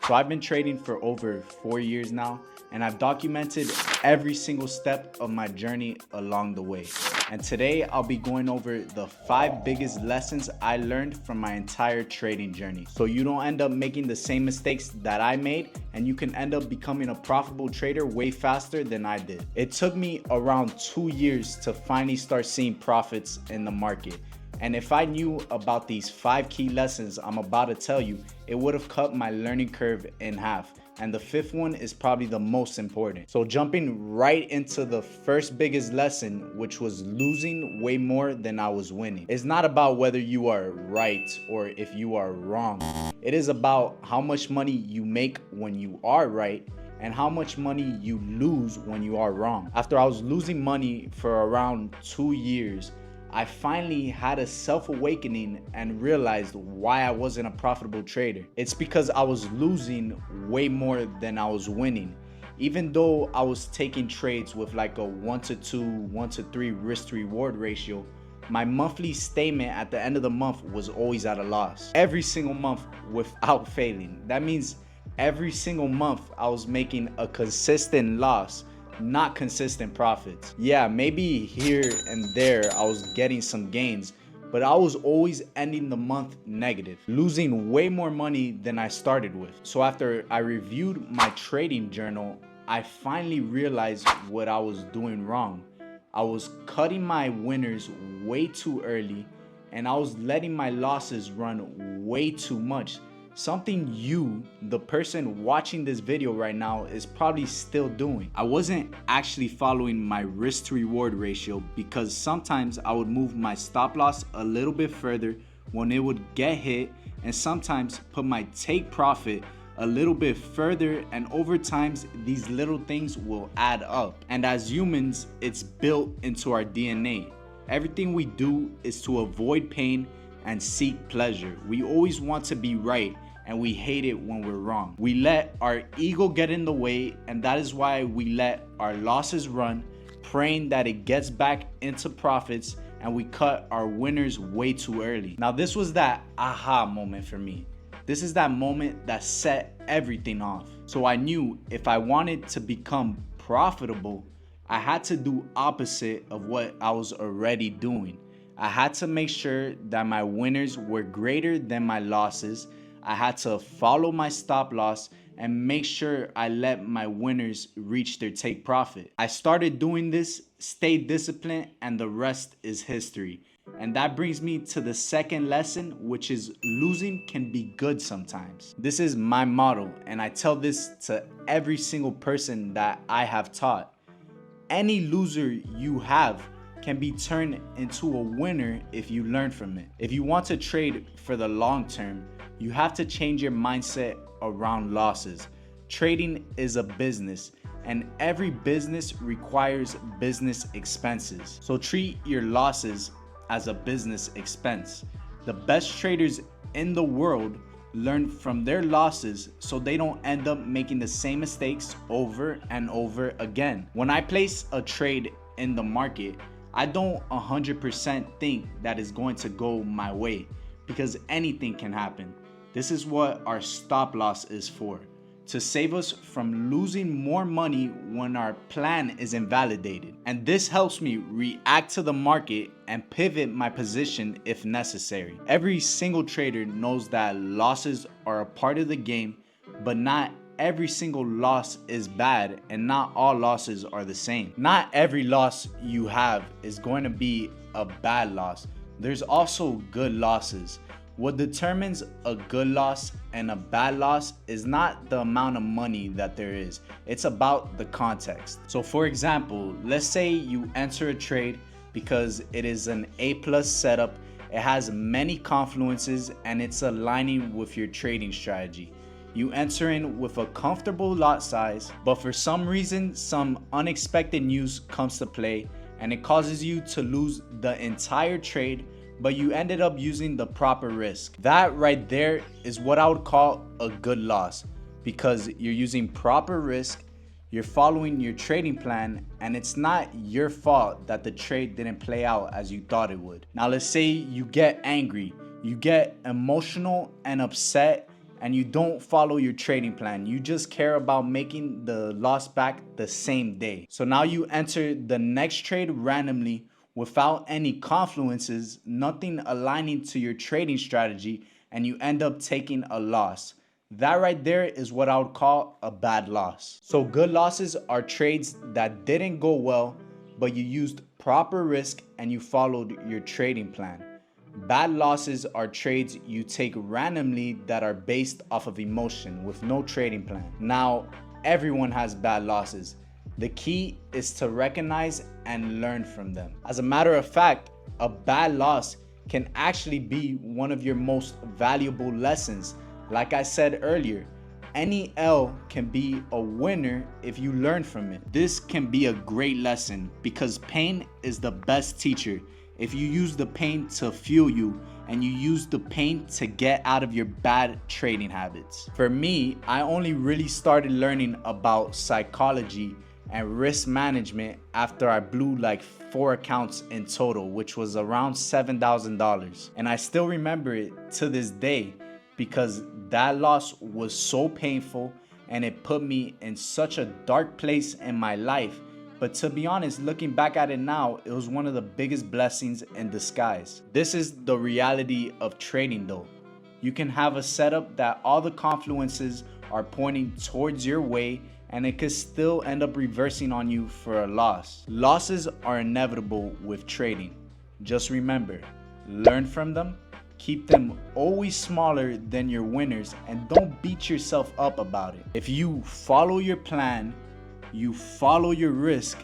So I've been trading for over 4 years now, and I've documented every single step of my journey along the way. And today I'll be going over the 5 biggest lessons I learned from my entire trading journey, so you don't end up making the same mistakes that I made, and you can end up becoming a profitable trader way faster than I did. It took me around 2 years to finally start seeing profits in the market. And if I knew about these 5 key lessons I'm about to tell you, it would have cut my learning curve in half. And the 5th one is probably the most important. So jumping right into the first biggest lesson, which was losing way more than I was winning. It's not about whether you are right or if you are wrong. It is about how much money you make when you are right and how much money you lose when you are wrong. After I was losing money for around 2 years, I finally had a self-awakening and realized why I wasn't a profitable trader. It's because I was losing way more than I was winning. Even though I was taking trades with like a 1-to-2, 1-to-3 risk to reward ratio, my monthly statement at the end of the month was always at a loss. Every single month without failing. That means every single month I was making a consistent loss, not consistent profits. Yeah, maybe here and there I was getting some gains, but I was always ending the month negative, losing way more money than I started with. So after I reviewed my trading journal, I finally realized what I was doing wrong. I was cutting my winners way too early, and I was letting my losses run way too much. Something you, the person watching this video right now, is probably still doing. I wasn't actually following my risk to reward ratio because sometimes I would move my stop loss a little bit further when it would get hit, and sometimes put my take profit a little bit further, and over time these little things will add up. And as humans, it's built into our DNA. Everything we do is to avoid pain and seek pleasure. We always want to be right, and we hate it when we're wrong. We let our ego get in the way, and that is why we let our losses run, praying that it gets back into profits, and we cut our winners way too early. Now this was that aha moment for me. This is that moment that set everything off. So I knew if I wanted to become profitable, I had to do opposite of what I was already doing. I had to make sure that my winners were greater than my losses. I had to follow my stop loss and make sure I let my winners reach their take profit. I started doing this, stayed disciplined, and the rest is history. And that brings me to the second lesson, which is losing can be good sometimes. This is my motto, and I tell this to every single person that I have taught. Any loser you have can be turned into a winner if you learn from it. If you want to trade for the long term, you have to change your mindset around losses. Trading is a business, and every business requires business expenses. So treat your losses as a business expense. The best traders in the world learn from their losses so they don't end up making the same mistakes over and over again. When I place a trade in the market, I don't 100% think that it's going to go my way, because anything can happen. This is what our stop loss is for, to save us from losing more money when our plan is invalidated. And this helps me react to the market and pivot my position if necessary. Every single trader knows that losses are a part of the game, but not every single loss is bad, and not all losses are the same. Not every loss you have is going to be a bad loss. There's also good losses. What determines a good loss and a bad loss is not the amount of money that there is. It's about the context. So for example, let's say you enter a trade because it is an A+ setup, it has many confluences, and it's aligning with your trading strategy. You enter in with a comfortable lot size, but for some reason, some unexpected news comes to play, and it causes you to lose the entire trade, but you ended up using the proper risk. That right there is what I would call a good loss, because you're using proper risk, you're following your trading plan, and it's not your fault that the trade didn't play out as you thought it would. Now let's say you get angry, you get emotional and upset, and you don't follow your trading plan. You just care about making the loss back the same day. So now you enter the next trade randomly without any confluences, nothing aligning to your trading strategy, and you end up taking a loss. That right there is what I would call a bad loss. So good losses are trades that didn't go well, but you used proper risk and you followed your trading plan. Bad losses are trades you take randomly that are based off of emotion with no trading plan. Now, everyone has bad losses. The key is to recognize and learn from them. As a matter of fact, a bad loss can actually be one of your most valuable lessons. Like I said earlier, any L can be a winner if you learn from it. This can be a great lesson because pain is the best teacher. If you use the pain to fuel you and you use the pain to get out of your bad trading habits. For me, I only really started learning about psychology and risk management after I blew like 4 accounts in total, which was around $7,000. And I still remember it to this day because that loss was so painful and it put me in such a dark place in my life. But to be honest, looking back at it now, it was one of the biggest blessings in disguise. This is the reality of trading though. You can have a setup that all the confluences are pointing towards your way and it could still end up reversing on you for a loss. Losses are inevitable with trading. Just remember, learn from them, keep them always smaller than your winners, and don't beat yourself up about it. If you follow your plan, you follow your risk,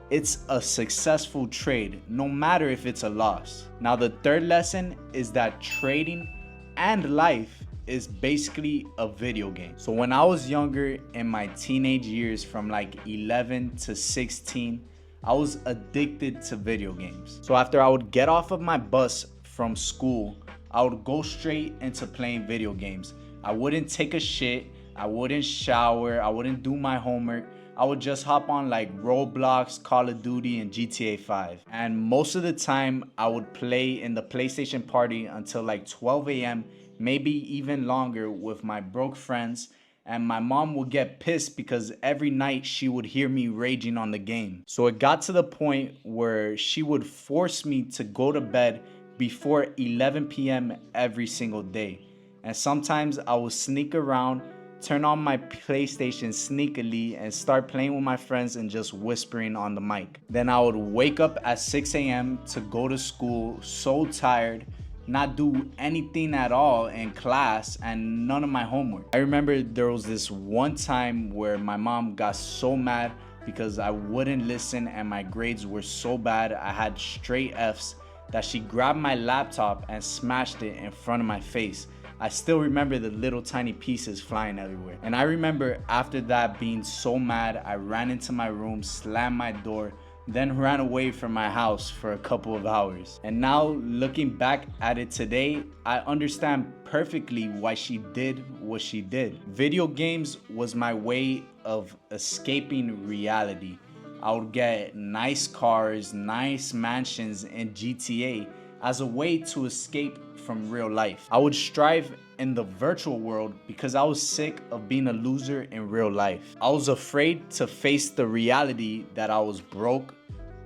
it's a successful trade, no matter if it's a loss. Now, the third lesson is that trading and life is basically a video game. So when I was younger in my teenage years from like 11 to 16, I was addicted to video games. So after I would get off of my bus from school, I would go straight into playing video games. I wouldn't take a shit, I wouldn't shower, I wouldn't do my homework. I would just hop on like Roblox, Call of Duty, and GTA 5. And most of the time, I would play in the PlayStation party until like 12 a.m., maybe even longer with my broke friends. And my mom would get pissed because every night she would hear me raging on the game. So it got to the point where she would force me to go to bed before 11 p.m. every single day. And sometimes I would sneak around, turn on my PlayStation sneakily and start playing with my friends and just whispering on the mic. Then I would wake up at 6 a.m. to go to school, so tired, not do anything at all in class and none of my homework. I remember there was this one time where my mom got so mad because I wouldn't listen and my grades were so bad, I had straight F's, that she grabbed my laptop and smashed it in front of my face. I still remember the little tiny pieces flying everywhere. And I remember after that being so mad, I ran into my room, slammed my door, then ran away from my house for a couple of hours. And now looking back at it today, I understand perfectly why she did what she did. Video games was my way of escaping reality. I would get nice cars, nice mansions in GTA as a way to escape from real life. I would strive in the virtual world because I was sick of being a loser in real life. I was afraid to face the reality that I was broke,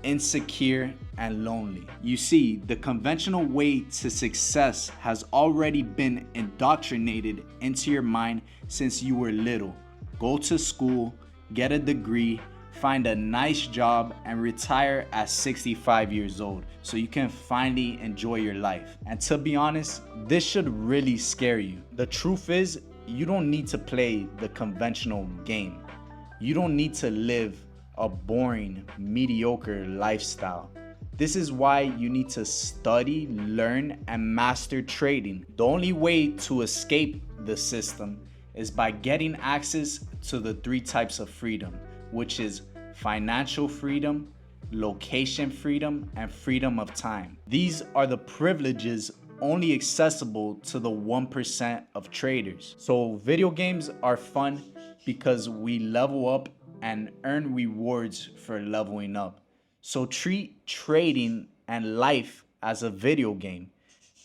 insecure, and lonely. You see, the conventional way to success has already been indoctrinated into your mind since you were little. Go to school, get a degree, find a nice job, and retire at 65 years old so you can finally enjoy your life. And to be honest, this should really scare you. The truth is, you don't need to play the conventional game. You don't need to live a boring, mediocre lifestyle. This is why you need to study, learn, and master trading. The only way to escape the system is by getting access to the 3 types of freedom, which is financial freedom, location freedom, and freedom of time. These are the privileges only accessible to the 1% of traders. So video games are fun because we level up and earn rewards for leveling up. So treat trading and life as a video game.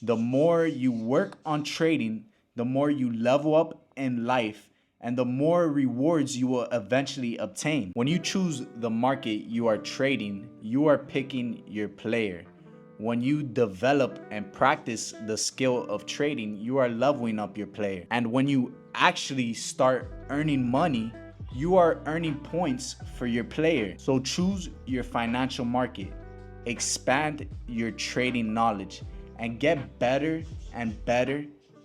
The more you work on trading, the more you level up in life and the more rewards you will eventually obtain. When you choose the market you are trading, you are picking your player. When you develop and practice the skill of trading, you are leveling up your player. And when you actually start earning money, you are earning points for your player. So choose your financial market, expand your trading knowledge, and get better and better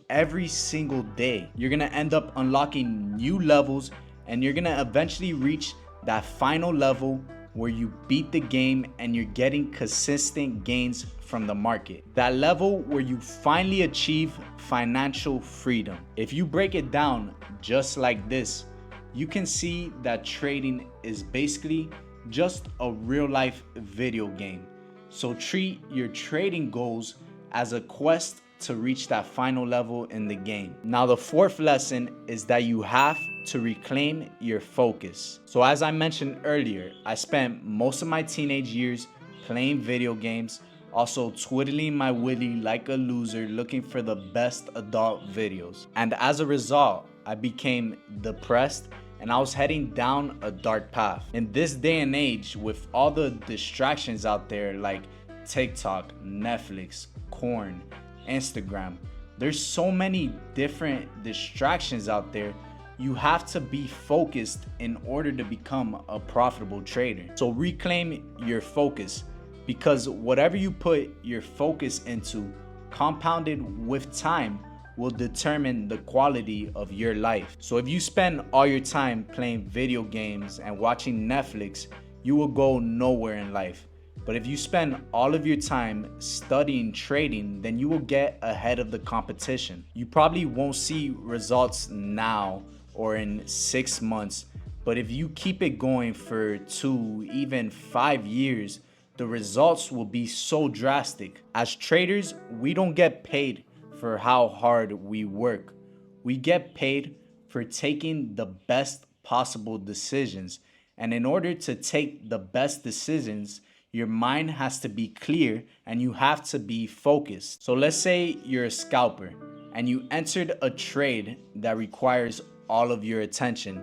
every single day. You're gonna end up unlocking new levels, and you're gonna eventually reach that final level where you beat the game and you're getting consistent gains from the market. That level where you finally achieve financial freedom. If you break it down just like this, you can see that trading is basically just a real life video game. So treat your trading goals as a quest to reach that final level in the game. Now, the fourth lesson is that you have to reclaim your focus. So as I mentioned earlier, I spent most of my teenage years playing video games, also twiddling my willy like a loser looking for the best adult videos. And as a result, I became depressed and I was heading down a dark path. In this day and age, with all the distractions out there like TikTok, Netflix, corn, Instagram, there's so many different distractions out there. You have to be focused in order to become a profitable trader. So reclaim your focus, because whatever you put your focus into, compounded with time, will determine the quality of your life. So if you spend all your time playing video games and watching Netflix, you will go nowhere in life. But if you spend all of your time studying trading, then you will get ahead of the competition. You probably won't see results now or in 6 months, but if you keep it going for 2, even 5 years, the results will be so drastic. As traders, we don't get paid for how hard we work. We get paid for taking the best possible decisions. And in order to take the best decisions, your mind has to be clear and you have to be focused. So let's say you're a scalper and you entered a trade that requires all of your attention.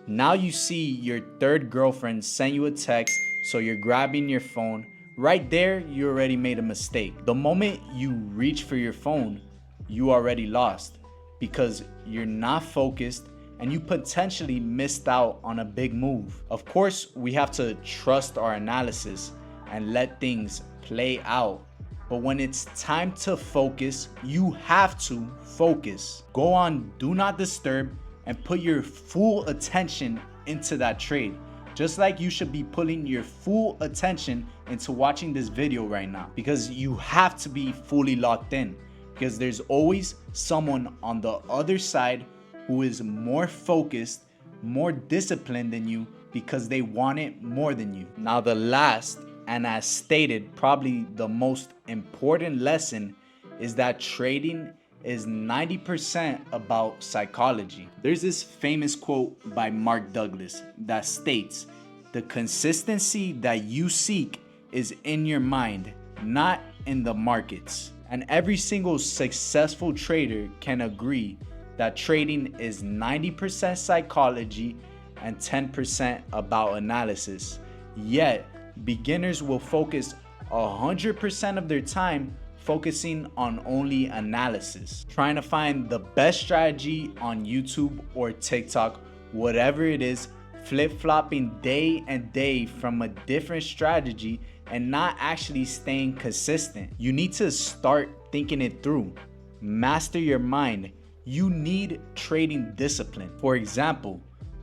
Now you see your third girlfriend send you a text, so you're grabbing your phone. Right there, you already made a mistake. The moment you reach for your phone, you already lost, because you're not focused and you potentially missed out on a big move. Of course, we have to trust our analysis and let things play out. But when it's time to focus, you have to focus. Go on do not disturb and put your full attention into that trade. Just like you should be putting your full attention into watching this video right now, because you have to be fully locked in, because there's always someone on the other side who is more focused, more disciplined than you, because they want it more than you. Now, the last, and as stated, probably the most important lesson is that trading is 90% about psychology. There's this famous quote by Mark Douglas that states, "The consistency that you seek is in your mind, not in the markets." And every single successful trader can agree that trading is 90% psychology and 10% about analysis. Yet, beginners will focus 100% of their time focusing on only analysis, trying to find the best strategy on YouTube or TikTok, whatever it is, flip-flopping day and day from a different strategy and not actually staying consistent. You need to start thinking it through. Master your mind. You need trading discipline. For example,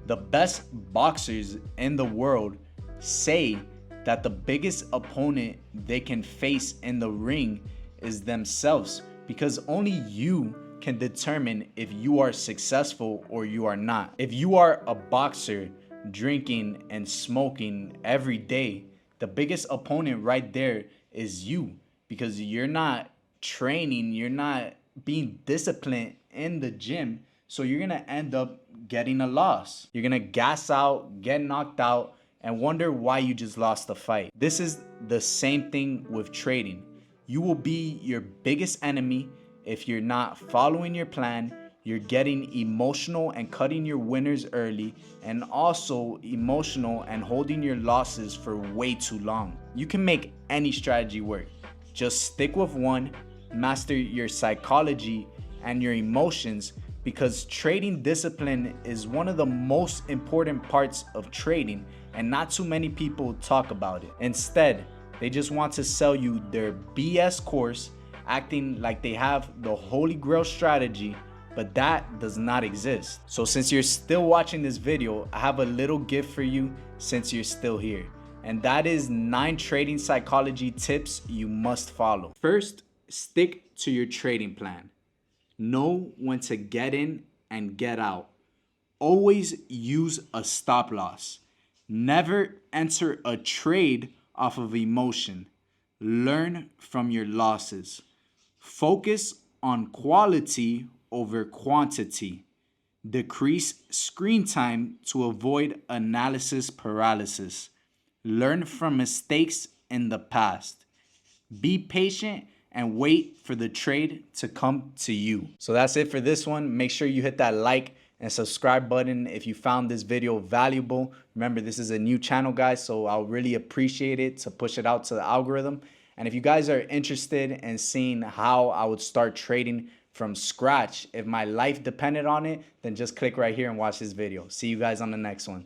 the best boxers in the world say that the biggest opponent they can face in the ring is themselves, because only you can determine if you are successful or you are not. If you are a boxer drinking and smoking every day, the biggest opponent right there is you, because you're not training, you're not being disciplined in the gym, so you're gonna end up getting a loss. You're gonna gas out, get knocked out, and wonder why you just lost the fight. This is the same thing with trading. You will be your biggest enemy if you're not following your plan, you're getting emotional and cutting your winners early, and also emotional and holding your losses for way too long. You can make any strategy work. Just stick with one, master your psychology and your emotions, because trading discipline is one of the most important parts of trading, and not too many people talk about it. Instead, they just want to sell you their BS course, acting like they have the holy grail strategy, but that does not exist. So since you're still watching this video, I have a little gift for you since you're still here. And that is 9 trading psychology tips you must follow. First, stick to your trading plan. Know when to get in and get out. Always use a stop loss. Never enter a trade off of emotion. Learn from your losses. Focus on quality over quantity. Decrease screen time to avoid analysis paralysis. Learn from mistakes in the past. Be patient and wait for the trade to come to you. So that's it for this one. Make sure you hit that like and subscribe button if you found this video valuable. Remember, this is a new channel, guys, so I'll really appreciate it to push it out to the algorithm. And if you guys are interested in seeing how I would start trading from scratch, if my life depended on it, then just click right here and watch this video. See you guys on the next one.